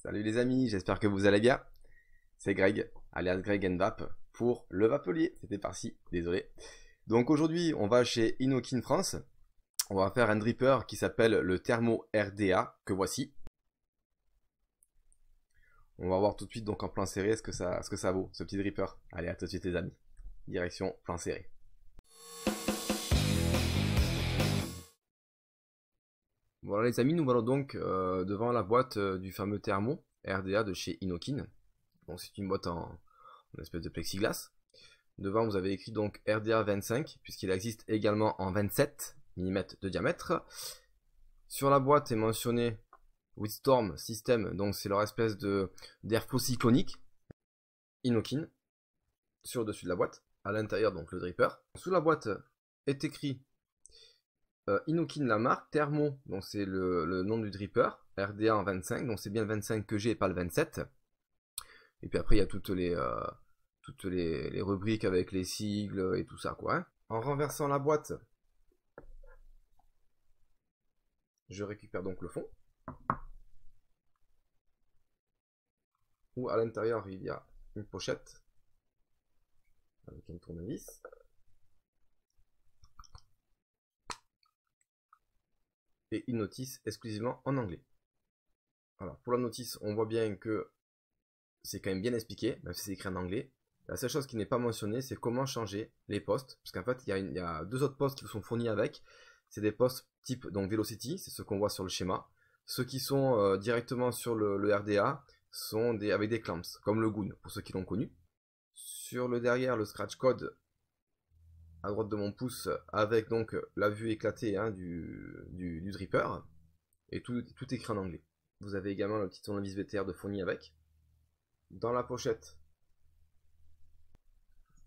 Salut les amis, j'espère que vous allez bien. C'est Greg, alias Greg Vap, pour le Vapelier. C'était parti, désolé. Donc aujourd'hui, on va chez Inokin France. On va faire un dripper qui s'appelle le Thermo RDA, que voici. On va voir tout de suite donc en plan serré ce que ça vaut, ce petit dripper. Allez, à tout de suite les amis. Direction plan serré. Voilà les amis, nous voilà donc devant la boîte du fameux Thermo RDA de chez Inokin. Donc c'est une boîte en espèce de plexiglas. Devant vous avez écrit donc RDA 25 puisqu'il existe également en 27 mm de diamètre. Sur la boîte est mentionné Witstorm System, donc c'est leur espèce d'airflow cyclonique Inokin sur le dessus de la boîte. À l'intérieur donc le dripper. Sous la boîte est écrit Inokin la marque, Thermo, donc c'est le nom du dripper, RDA en 25, donc c'est bien le 25 que j'ai et pas le 27. Et puis après il y a toutes les rubriques avec les sigles et tout ça quoi. Hein. En renversant la boîte, je récupère donc le fond. Où à l'intérieur il y a une pochette avec un tournevis. Et une notice exclusivement en anglais. Alors pour la notice, on voit bien que c'est quand même bien expliqué, même si c'est écrit en anglais. La seule chose qui n'est pas mentionnée, c'est comment changer les postes. Parce qu'en fait, il y a deux autres postes qui vous sont fournis avec. C'est des postes type donc Velocity, c'est ce qu'on voit sur le schéma. Ceux qui sont directement sur le RDA sont avec des clamps, comme le Goon, pour ceux qui l'ont connu. Sur le derrière, le scratch code à droite de mon pouce, avec donc la vue éclatée hein, du dripper. Et tout écrit en anglais. Vous avez également le petit tournevis VTR de fourni avec. Dans la pochette,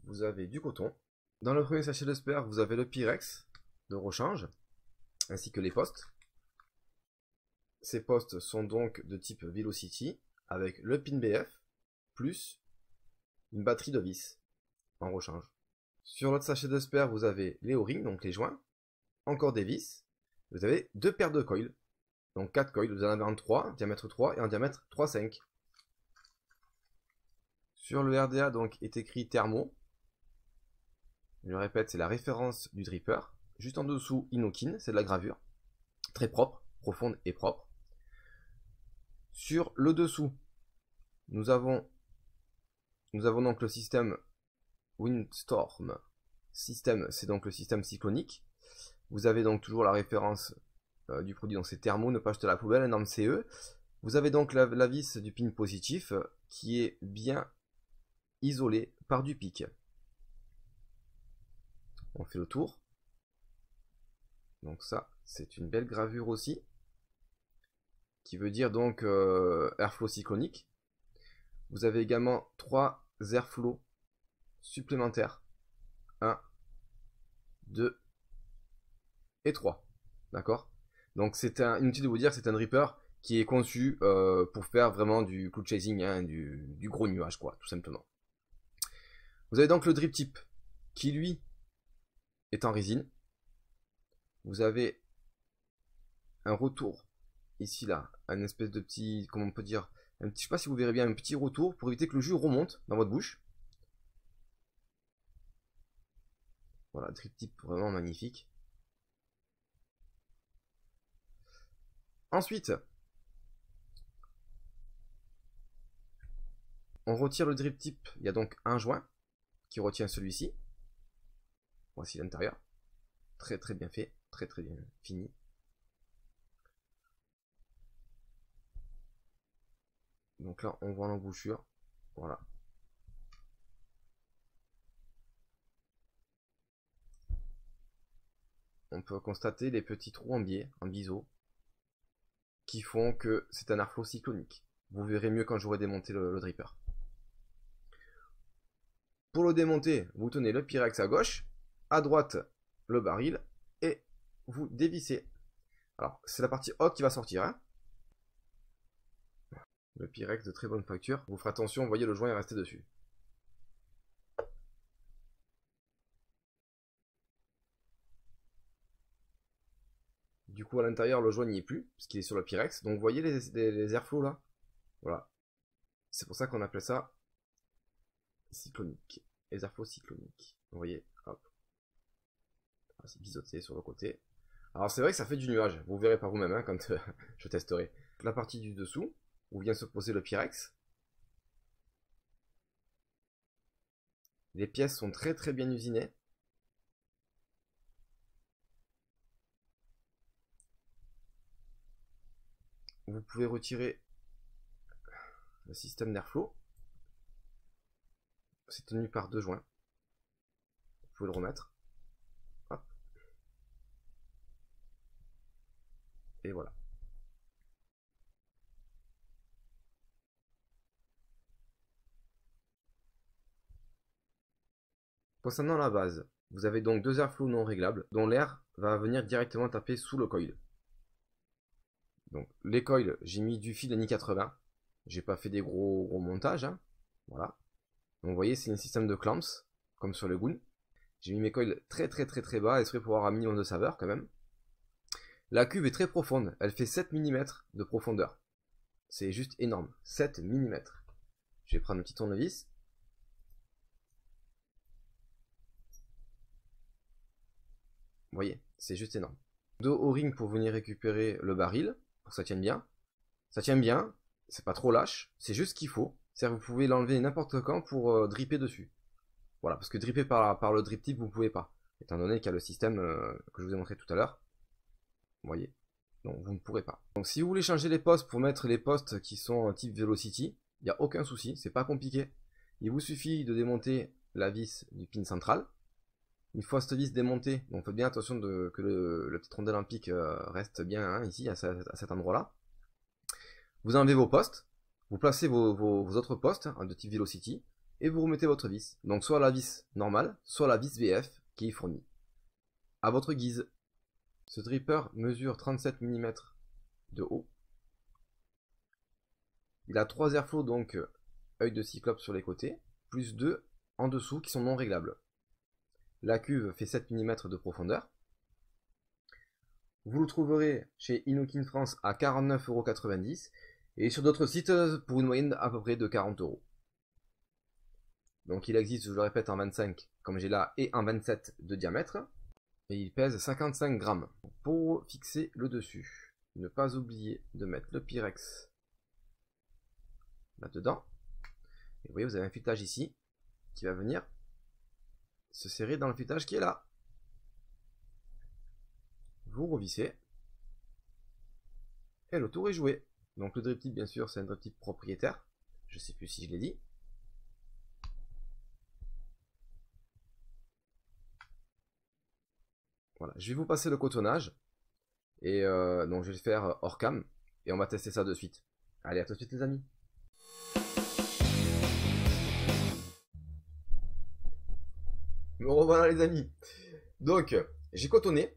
vous avez du coton. Dans le premier sachet de spare, vous avez le Pyrex de rechange, ainsi que les postes. Ces postes sont donc de type Velocity, avec le pin BF, plus une batterie de vis en rechange. Sur l'autre sachet de spare, vous avez les O-rings, donc les joints, encore des vis. Vous avez deux paires de coils, donc 4 coils, vous en avez en 3, diamètre 3 et en diamètre 3,5. Sur le RDA donc est écrit Thermo. Je le répète, c'est la référence du dripper. Juste en dessous, Inokin, c'est de la gravure. Très propre, profonde et propre. Sur le dessous, nous avons donc le système Windstorm. Système, c'est donc le système cyclonique. Vous avez donc toujours la référence du produit, donc c'est Thermo, ne pas jeter à la poubelle, norme CE. Vous avez donc la vis du pin positif qui est bien isolée par du pic. On fait le tour. Donc ça, c'est une belle gravure aussi. Qui veut dire donc airflow cyclonique. Vous avez également 3 airflows supplémentaires. 1, 2 et 3. D'accord. Donc c'est inutile de vous dire que c'est un dripper qui est conçu pour faire vraiment du cloud chasing, hein, du gros nuage quoi, tout simplement. Vous avez donc le drip tip qui lui est en résine. Vous avez un retour ici là, un espèce de petit, comment on peut dire, je sais pas si vous verrez bien, un petit retour pour éviter que le jus remonte dans votre bouche. Voilà, drip tip vraiment magnifique. Ensuite, on retire le drip tip. Il y a donc un joint qui retient celui-ci. Voici l'intérieur. Très très bien fait, très très bien fini. Donc là, on voit l'embouchure. Voilà. On peut constater les petits trous en biais, en biseau, qui font que c'est un airflow cyclonique. Vous verrez mieux quand j'aurai démonté le dripper. Pour le démonter, vous tenez le Pyrex à gauche, à droite le baril, et vous dévissez. Alors, c'est la partie haute qui va sortir. Hein. Le Pyrex de très bonne facture. Vous ferez attention, vous voyez le joint est resté dessus. Du coup, à l'intérieur, le joint n'y est plus, puisqu'il est sur le Pyrex. Donc, vous voyez les airflows là. Voilà. C'est pour ça qu'on appelle ça cyclonique. Les airflows cycloniques. Vous voyez, hop. C'est biseauté sur le côté. Alors c'est vrai que ça fait du nuage. Vous verrez par vous-même hein, quand je testerai. La partie du dessous, où vient se poser le Pyrex. Les pièces sont très très bien usinées. Vous pouvez retirer le système d'airflow. C'est tenu par 2 joints. Vous pouvez le remettre. Hop. Et voilà. Concernant la base, vous avez donc 2 airflows non réglables dont l'air va venir directement taper sous le coil. Donc les coils, j'ai mis du fil NI 80. J'ai pas fait des gros montages. Hein. Voilà. Donc vous voyez, c'est un système de clamps, comme sur le Goon. J'ai mis mes coils très bas, exprès pour avoir un minimum de saveur quand même. La cuve est très profonde, elle fait 7 mm de profondeur. C'est juste énorme, 7 mm. Je vais prendre un petit tournevis. Vous voyez, c'est juste énorme. 2 O-rings pour venir récupérer le baril, pour que ça tienne bien. Ça tient bien, c'est pas trop lâche, c'est juste ce qu'il faut. C'est-à-dire que vous pouvez l'enlever n'importe quand pour dripper dessus. Voilà, parce que dripper par le drip tip, vous pouvez pas. Étant donné qu'il y a le système que je vous ai montré tout à l'heure. Vous voyez, donc vous ne pourrez pas. Donc si vous voulez changer les postes pour mettre les postes qui sont type Velocity, il n'y a aucun souci, c'est pas compliqué. Il vous suffit de démonter la vis du pin central. Une fois cette vis démontée, donc faites bien attention que le petit rondelle en pique reste bien hein, ici, à cet endroit-là. Vous enlevez vos postes, vous placez vos autres postes hein, de type Velocity, et vous remettez votre vis. Donc soit la vis normale, soit la vis VF qui est fournie. À votre guise. Ce dripper mesure 37 mm de haut. Il a 3 airflows, donc œil de cyclope sur les côtés, plus 2 en dessous qui sont non réglables. La cuve fait 7 mm de profondeur. Vous le trouverez chez Inokin France à 49,90 € et sur d'autres sites pour une moyenne à peu près de 40 €. Donc il existe, je le répète, en 25 comme j'ai là et en 27 de diamètre. Et il pèse 55 grammes. Pour fixer le dessus, ne pas oublier de mettre le Pyrex là-dedans. Et vous voyez, vous avez un filetage ici qui va venir se serrer dans le filetage qui est là. Vous revissez. Et le tour est joué. Donc le drip tip, bien sûr, c'est un drip tip propriétaire. Je ne sais plus si je l'ai dit. Voilà, je vais vous passer le cotonnage. Et donc je vais le faire hors cam. Et on va tester ça de suite. Allez, à tout de suite les amis. Me revoilà les amis. Donc, j'ai cotonné.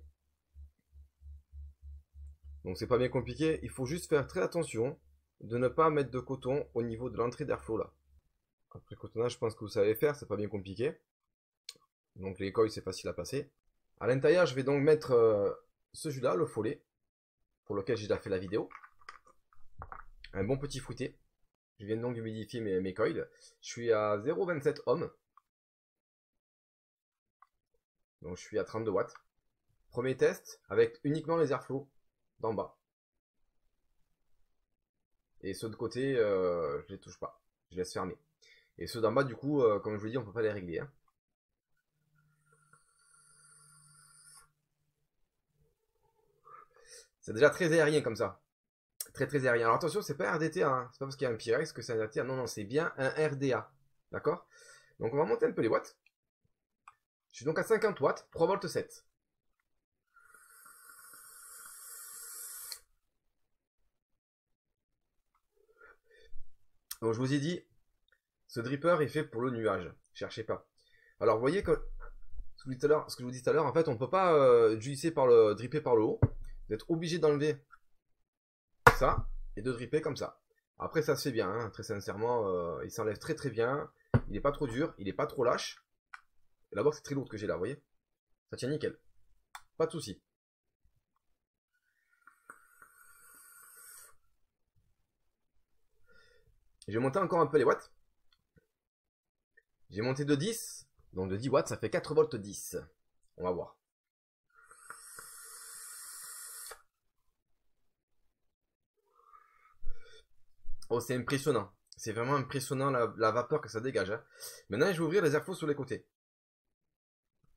Donc c'est pas bien compliqué. Il faut juste faire très attention de ne pas mettre de coton au niveau de l'entrée d'airflow là. Après cotonnage, je pense que vous savez faire, c'est pas bien compliqué. Donc les coils, c'est facile à passer. À l'intérieur, je vais donc mettre ce jus là, le follet, pour lequel j'ai déjà fait la vidéo. Un bon petit fruité. Je viens donc humidifier mes coils. Je suis à 0,27 ohms. Donc je suis à 32 watts. Premier test avec uniquement les airflows d'en bas. Et ceux de côté, je les touche pas. Je laisse fermer. Et ceux d'en bas, du coup, comme je vous l'ai dit, on peut pas les régler. Hein. C'est déjà très aérien comme ça. Très aérien. Alors attention, c'est pas un RDTA. Hein. C'est pas parce qu'il y a un Pyrex que c'est un RDTA. Non, c'est bien un RDA. D'accord? Donc on va monter un peu les watts. Je suis donc à 50 watts, 3 volts 7. Donc je vous ai dit, ce dripper est fait pour le nuage. Cherchez pas. Alors vous voyez que ce que je vous dis tout à l'heure, en fait, on ne peut pas dripper par le haut. Vous êtes obligé d'enlever ça et de dripper comme ça. Après, ça se fait bien, hein, très sincèrement, il s'enlève très bien. Il n'est pas trop dur, il n'est pas trop lâche. Et la box est très lourde que j'ai là, vous voyez. Ça tient nickel. Pas de souci. Je vais monter encore un peu les watts. J'ai monté de 10. Donc de 10 watts, ça fait 4 volts 10. On va voir. Oh, c'est impressionnant. C'est vraiment impressionnant la vapeur que ça dégage. Hein. Maintenant, je vais ouvrir les airflows sur les côtés.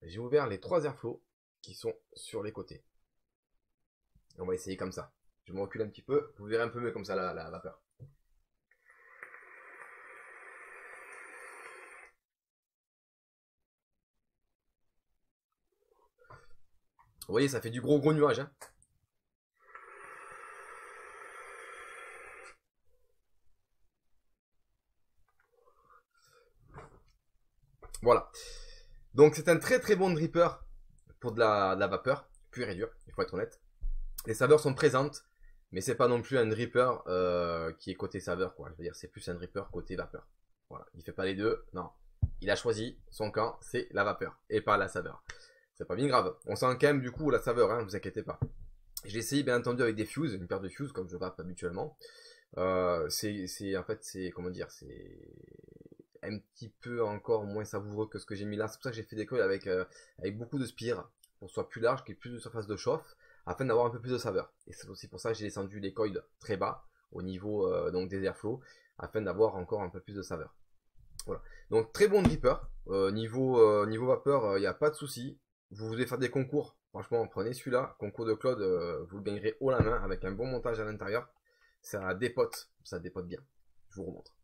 J'ai ouvert les 3 airflows qui sont sur les côtés. On va essayer comme ça. Je me recule un petit peu. Vous verrez un peu mieux comme ça la vapeur. Vous voyez, ça fait du gros nuage. Hein. Voilà. Donc c'est un très bon dripper pour de la vapeur, pure et dure, il faut être honnête. Les saveurs sont présentes, mais c'est pas non plus un dripper qui est côté saveur, quoi. Je veux dire, c'est plus un dripper côté vapeur. Voilà, il fait pas les deux, non. Il a choisi son camp, c'est la vapeur et pas la saveur. C'est pas bien grave. On sent quand même du coup la saveur, hein, vous inquiétez pas. J'ai essayé bien entendu avec des fuses, une paire de fuses comme je vape habituellement. C'est en fait c'est comment dire, c'est un petit peu encore moins savoureux que ce que j'ai mis là. C'est pour ça que j'ai fait des coils avec beaucoup de spire pour que ce soit plus large, qu'il y ait plus de surface de chauffe, afin d'avoir un peu plus de saveur. Et c'est aussi pour ça que j'ai descendu les coils très bas au niveau donc des airflows, afin d'avoir encore un peu plus de saveur. Voilà. Donc très bon dripper. Niveau vapeur, il n'y a pas de souci. Vous voulez faire des concours, franchement, prenez celui-là. Concours de Claude, vous le gagnerez haut la main avec un bon montage à l'intérieur. Ça dépote bien. Je vous remontre.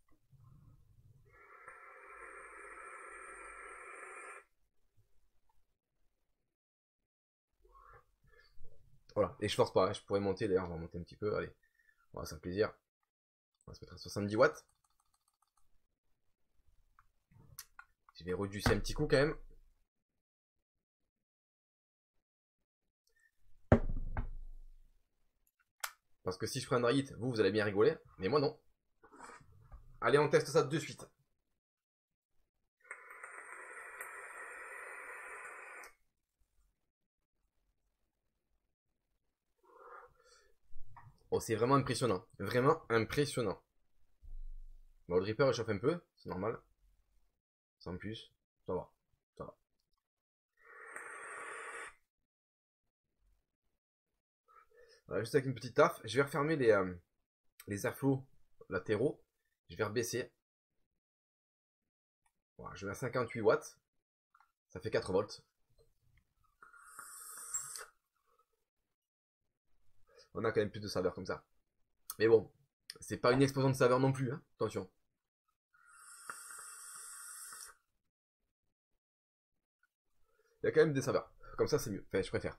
Voilà, et je force pas, hein. Je pourrais monter d'ailleurs, on va monter un petit peu, allez, on va se faire plaisir. On va se mettre à 70 watts. Je vais reducer un petit coup quand même. Parce que si je prends un dry hit, vous allez bien rigoler, mais moi non. Allez, on teste ça de suite. Oh, c'est vraiment impressionnant. Vraiment impressionnant. Bon, le dripper chauffe un peu, c'est normal. Sans plus, ça va. Ça va. Voilà, juste avec une petite taf, je vais refermer les airflows latéraux. Je vais rebaisser. Voilà, je vais à 58 watts. Ça fait 4 volts. On a quand même plus de saveur comme ça. Mais bon, c'est pas une explosion de saveur non plus, hein. Attention. Il y a quand même des saveurs. Comme ça, c'est mieux. Enfin, je préfère.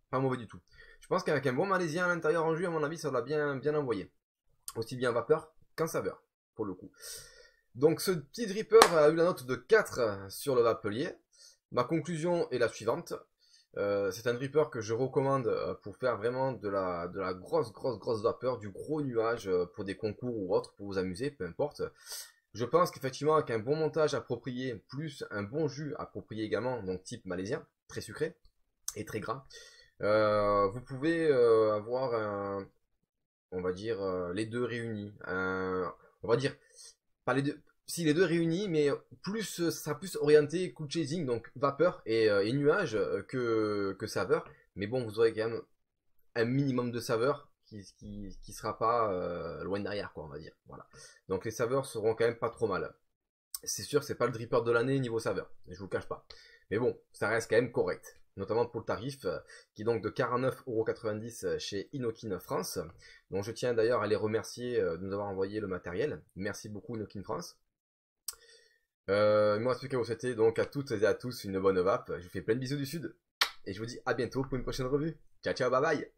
Pas mauvais du tout. Je pense qu'avec un bon malaisien à l'intérieur en jus, à mon avis, ça va bien envoyer. Aussi bien vapeur qu'en saveur, pour le coup. Donc, ce petit dripper a eu la note de 4 sur le vapelier. Ma conclusion est la suivante. C'est un dripper que je recommande pour faire vraiment de la grosse vapeur, du gros nuage pour des concours ou autres, pour vous amuser, peu importe. Je pense qu'effectivement, avec un bon montage approprié, plus un bon jus approprié également, donc type malaisien, très sucré et très gras, vous pouvez avoir on va dire, les deux réunis. On va dire, pas les deux, si les deux réunis, mais plus, ça plus orienté cool chasing, donc vapeur et nuage que saveur. Mais bon, vous aurez quand même un minimum de saveur qui sera pas loin derrière, quoi, on va dire. Voilà. Donc les saveurs seront quand même pas trop mal. C'est sûr que c'est pas le dripper de l'année niveau saveur, je vous le cache pas. Mais bon, ça reste quand même correct. Notamment pour le tarif, qui est donc de 49,90 € chez Inokin France. Donc je tiens d'ailleurs à les remercier de nous avoir envoyé le matériel. Merci beaucoup Inokin France. Il ne me reste plus qu'à vous souhaiter donc à toutes et à tous une bonne vape. Je vous fais plein de bisous du sud. Et je vous dis à bientôt pour une prochaine revue. Ciao ciao, bye bye.